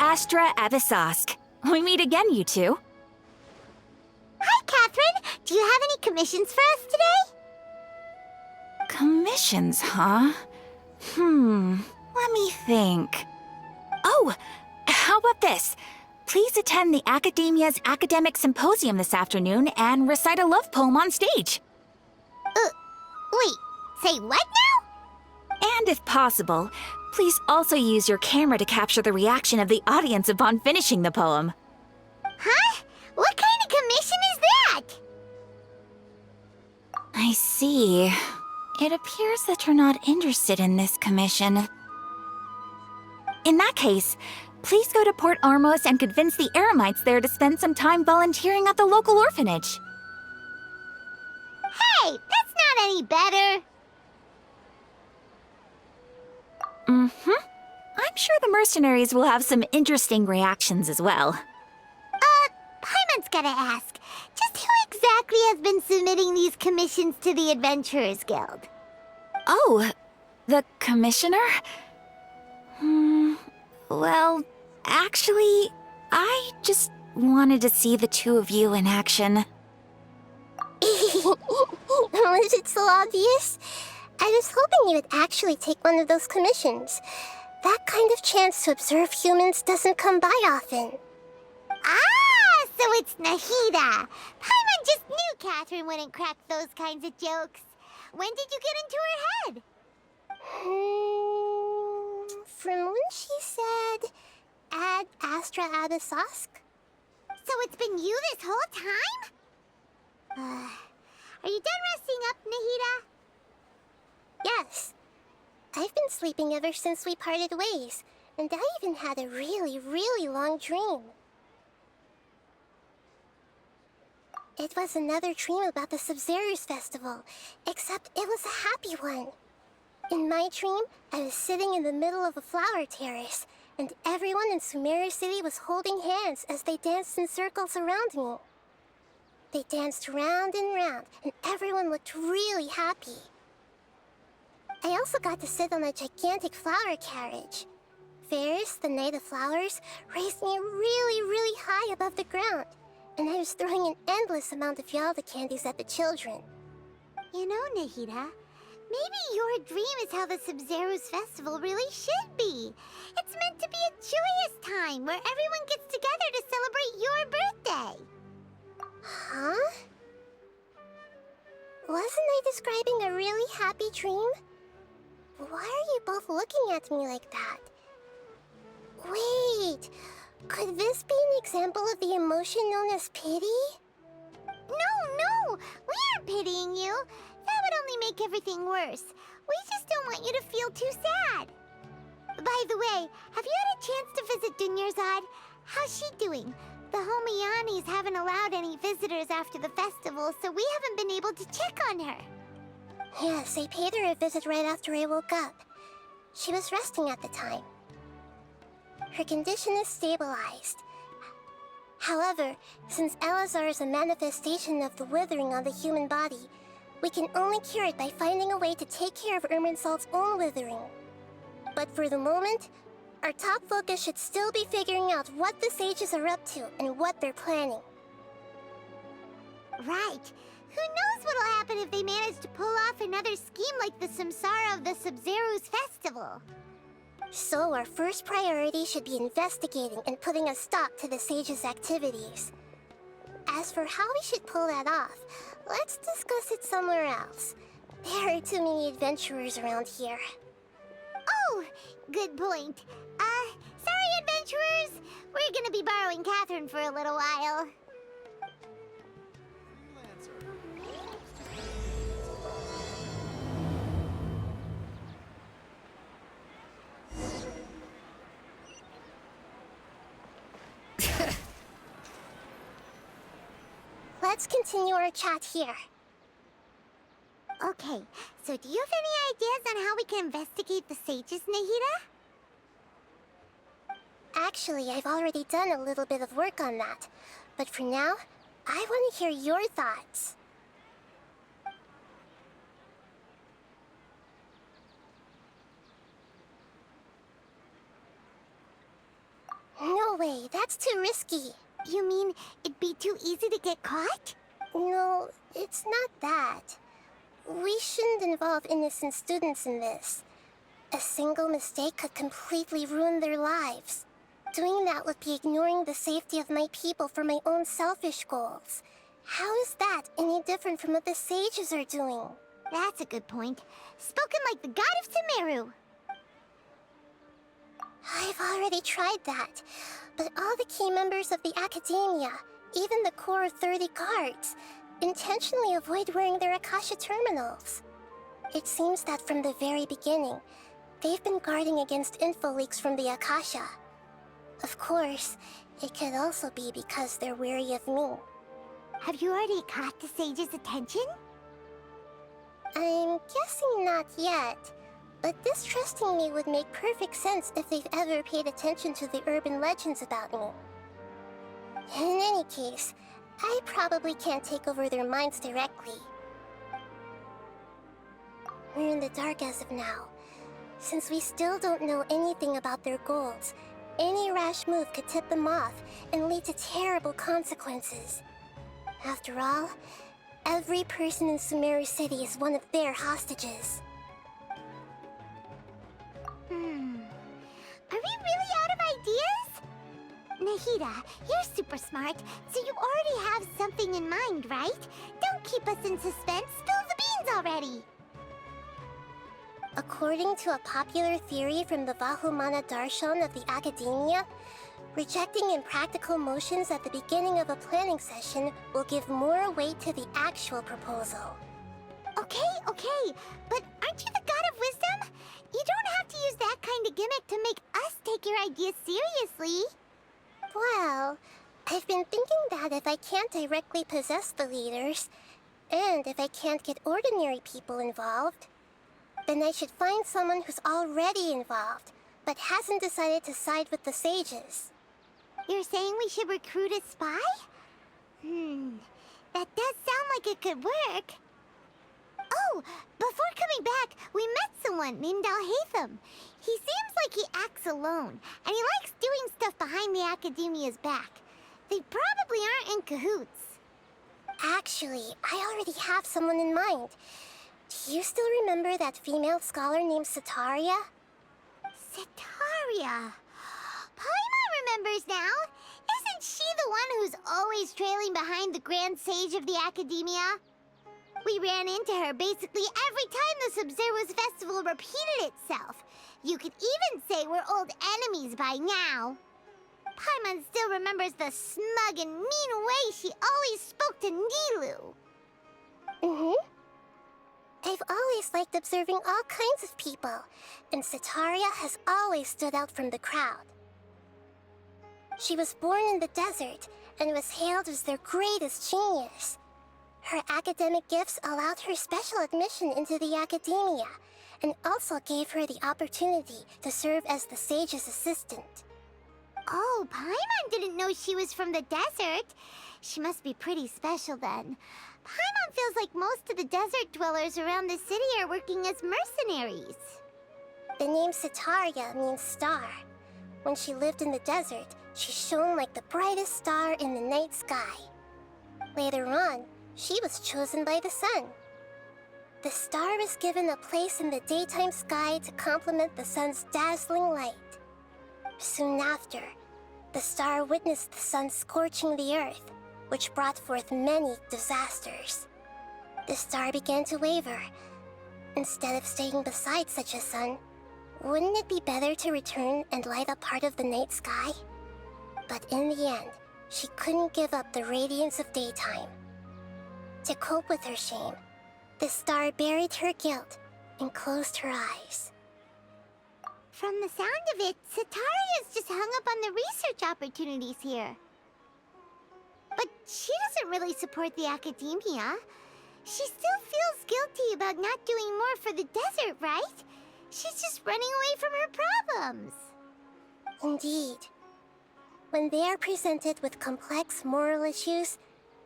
Astra Avisask. We meet again, you two. Hi, Catherine! Do you have any commissions for us today? Commissions, huh? Let me think. Oh, how about this? Please attend the Academia's Academic Symposium this afternoon and recite a love poem on stage. Wait, say what now? And if possible, please also use your camera to capture the reaction of the audience upon finishing the poem. Huh? What kind of commission is that? I see. It appears that you're not interested in this commission. In that case, please go to Port Armos and convince the Eremites there to spend some time volunteering at the local orphanage. Hey, that's not any better. I'm sure the mercenaries will have some interesting reactions as well. Paimon's gotta ask, just who exactly has been submitting these commissions to the Adventurers Guild? Oh, the commissioner? Well, actually, I just wanted to see the two of you in action. Was it so obvious? I was hoping you would actually take one of those commissions. That kind of chance to observe humans doesn't come by often. Ah, so it's Nahida. Paimon just knew Catherine wouldn't crack those kinds of jokes. When did you get into her head? From when she said, Ad Astra Abisask? So it's been you this whole time? Are you done resting up, Nahida? Yes. I've been sleeping ever since we parted ways, and I even had a really, really long dream. It was another dream about the Sumeru festival, except it was a happy one. In my dream, I was sitting in the middle of a flower terrace, and everyone in Sumeru City was holding hands as they danced in circles around me. They danced round and round, and everyone looked really happy. I also got to sit on a gigantic flower carriage. Ferris, the Knight of Flowers, raised me really, really high above the ground, and I was throwing an endless amount of Yalda candies at the children. You know, Nahida, maybe your dream is how the Sumeru's festival really should be. It's meant to be a joyous time where everyone gets together to celebrate your birthday. Huh? Wasn't I describing a really happy dream? Why are you both looking at me like that? Wait, could this be an example of the emotion known as pity? No, we aren't pitying you. That would only make everything worse. We just don't want you to feel too sad. By the way, have you had a chance to visit Dunyarzad? How's she doing? The Homianis haven't allowed any visitors after the festival, so we haven't been able to check on her. Yes, I paid her a visit right after I woke up. She was resting at the time. Her condition is stabilized. However, since Elazar is a manifestation of the withering on the human body, we can only cure it by finding a way to take care of Irminsul's own withering. But for the moment, our top focus should still be figuring out what the sages are up to and what they're planning. Right. Who knows what'll happen if they manage to pull off another scheme like the Samsara of the Sumeru's festival? So our first priority should be investigating and putting a stop to the sages' activities. As for how we should pull that off, let's discuss it somewhere else. There are too many adventurers around here. Oh, good point. Sorry, adventurers. We're gonna be borrowing Catherine for a little while. Let's continue our chat here. Okay, so do you have any ideas on how we can investigate the sages, Nahida? Actually, I've already done a little bit of work on that. But for now, I want to hear your thoughts. No No way, that's too risky. You mean it'd be too easy to get caught? No, it's not that. We shouldn't involve innocent students in this. A single mistake could completely ruin their lives. Doing that would be ignoring the safety of my people for my own selfish goals. How is that any different from what the sages are doing? That's a good point. Spoken like the god of Sumeru. I've already tried that, but all the key members of the Academia, even the core of 30 guards, intentionally avoid wearing their Akasha terminals. It seems that from the very beginning, they've been guarding against info leaks from the Akasha. Of course, it could also be because they're wary of me. Have you already caught the sage's attention? I'm guessing not yet, but distrusting me would make perfect sense if they've ever paid attention to the urban legends about me. In any case, I probably can't take over their minds directly. We're in the dark as of now. Since we still don't know anything about their goals, any rash move could tip them off and lead to terrible consequences. After all, every person in Sumeru City is one of their hostages. Are we really out of ideas? Nahida, you're super smart, so you already have something in mind, right? Don't keep us in suspense. Spill the beans already. According to a popular theory from the Vahumana Darshan of the Academia, rejecting impractical motions at the beginning of a planning session will give more weight to the actual proposal. Okay, but aren't you the god of wisdom? You don't have to use that kind of gimmick to make us take your ideas seriously. Well, I've been thinking that if I can't directly possess the leaders, and if I can't get ordinary people involved, then I should find someone who's already involved, but hasn't decided to side with the sages. You're saying we should recruit a spy? That does sound like it could work. Oh, before coming back, we met someone named Alhaitham. He seems like he acts alone, and he likes doing stuff behind the Academia's back. They probably aren't in cahoots. Actually, I already have someone in mind. Do you still remember that female scholar named Setaria? Setaria. Paimon remembers now. Isn't she the one who's always trailing behind the Grand Sage of the Academia? We ran into her basically every time the Sub-Zero's festival repeated itself. You could even say we're old enemies by now. Paimon still remembers the smug and mean way she always spoke to Nilu. I've always liked observing all kinds of people, and Setaria has always stood out from the crowd. She was born in the desert and was hailed as their greatest genius. Her academic gifts allowed her special admission into the Academia, and also gave her the opportunity to serve as the sage's assistant. Oh, Paimon didn't know she was from the desert. She must be pretty special then. Paimon feels like most of the desert dwellers around the city are working as mercenaries. The name Setaria means star. When she lived in the desert, she shone like the brightest star in the night sky. Later on, she was chosen by the sun. The star was given a place in the daytime sky to complement the sun's dazzling light. Soon after, the star witnessed the sun scorching the earth, which brought forth many disasters. The star began to waver. Instead of staying beside such a sun, wouldn't it be better to return and light up part of the night sky? But in the end, she couldn't give up the radiance of daytime. To cope with her shame, the star buried her guilt and closed her eyes. From the sound of it, Setaria's just hung up on the research opportunities here. But she doesn't really support the Academia. She still feels guilty about not doing more for the desert, right? She's just running away from her problems. Indeed. When they are presented with complex moral issues,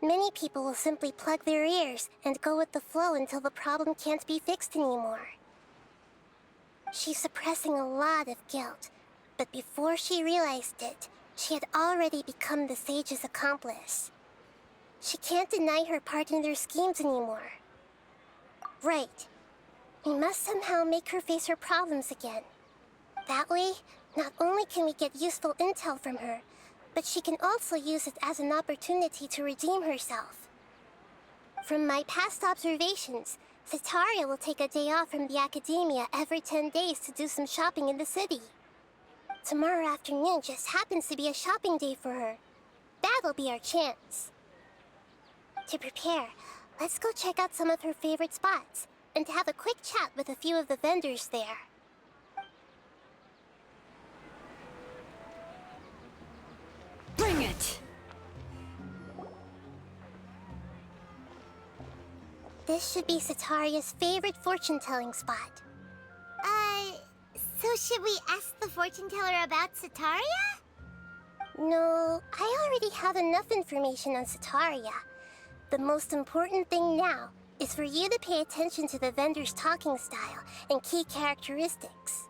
many people will simply plug their ears and go with the flow until the problem can't be fixed anymore. She's suppressing a lot of guilt, but before she realized it, She had already become the sage's accomplice. She can't deny her part in their schemes anymore. Right. We must somehow make her face her problems again. That way, not only can we get useful intel from her, but she can also use it as an opportunity to redeem herself. From my past observations, Setaria will take a day off from the academia every 10 days to do some shopping in the city. Tomorrow afternoon just happens to be a shopping day for her. That'll be our chance. To prepare, let's go check out some of her favorite spots, and have a quick chat with a few of the vendors there. Bring it! This should be Setaria's favorite fortune-telling spot. So should we ask the fortune teller about Setaria? No, I already have enough information on Setaria. The most important thing now is for you to pay attention to the vendor's talking style and key characteristics.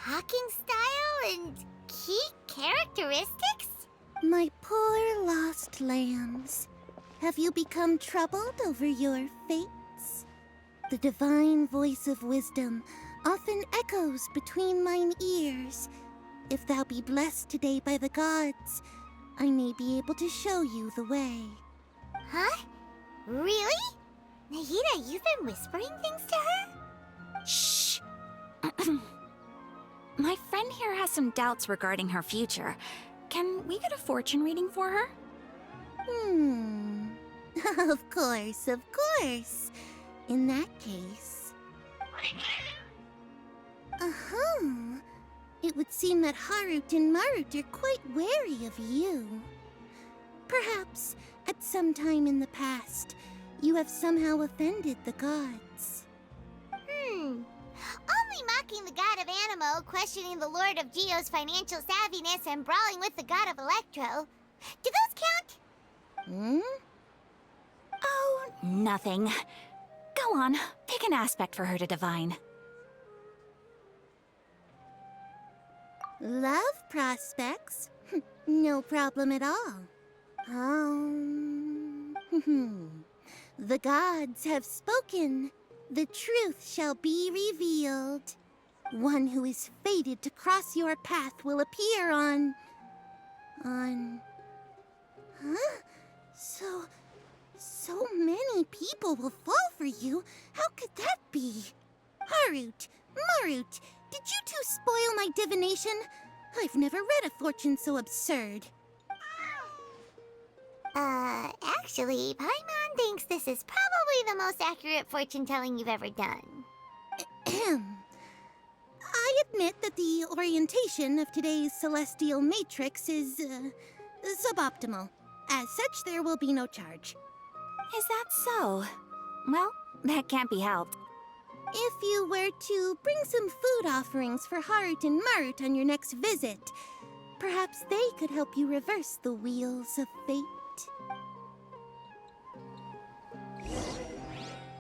Talking style and key characteristics? My poor lost lambs, have you become troubled over your fates? The divine voice of wisdom often echoes between mine ears. If thou be blessed today by the gods, I may be able to show you the way. Huh? Really? Nahida, you've been whispering things to her? Shh! My friend here has some doubts regarding her future. Can we get a fortune reading for her? Of course, of course. In that case... It would seem that Harut and Marut are quite wary of you. Perhaps, at some time in the past, you have somehow offended the gods. Only mocking the god of Animo, questioning the lord of Geo's financial savviness, and brawling with the god of Electro. Do those count? Oh, nothing. Go on, pick an aspect for her to divine. Love prospects? No problem at all. The gods have spoken. The truth shall be revealed. One who is fated to cross your path will appear on... Huh? So many people will fall for you. How could that be? Harut, Marut, did you two spoil my divination? I've never read a fortune so absurd. Actually, Paimon thinks this is probably the most accurate fortune-telling you've ever done. I admit that the orientation of today's celestial matrix is, suboptimal. As such, there will be no charge. Is that so? Well, that can't be helped. If you were to bring some food offerings for Harut and Marut on your next visit, perhaps they could help you reverse the wheels of fate.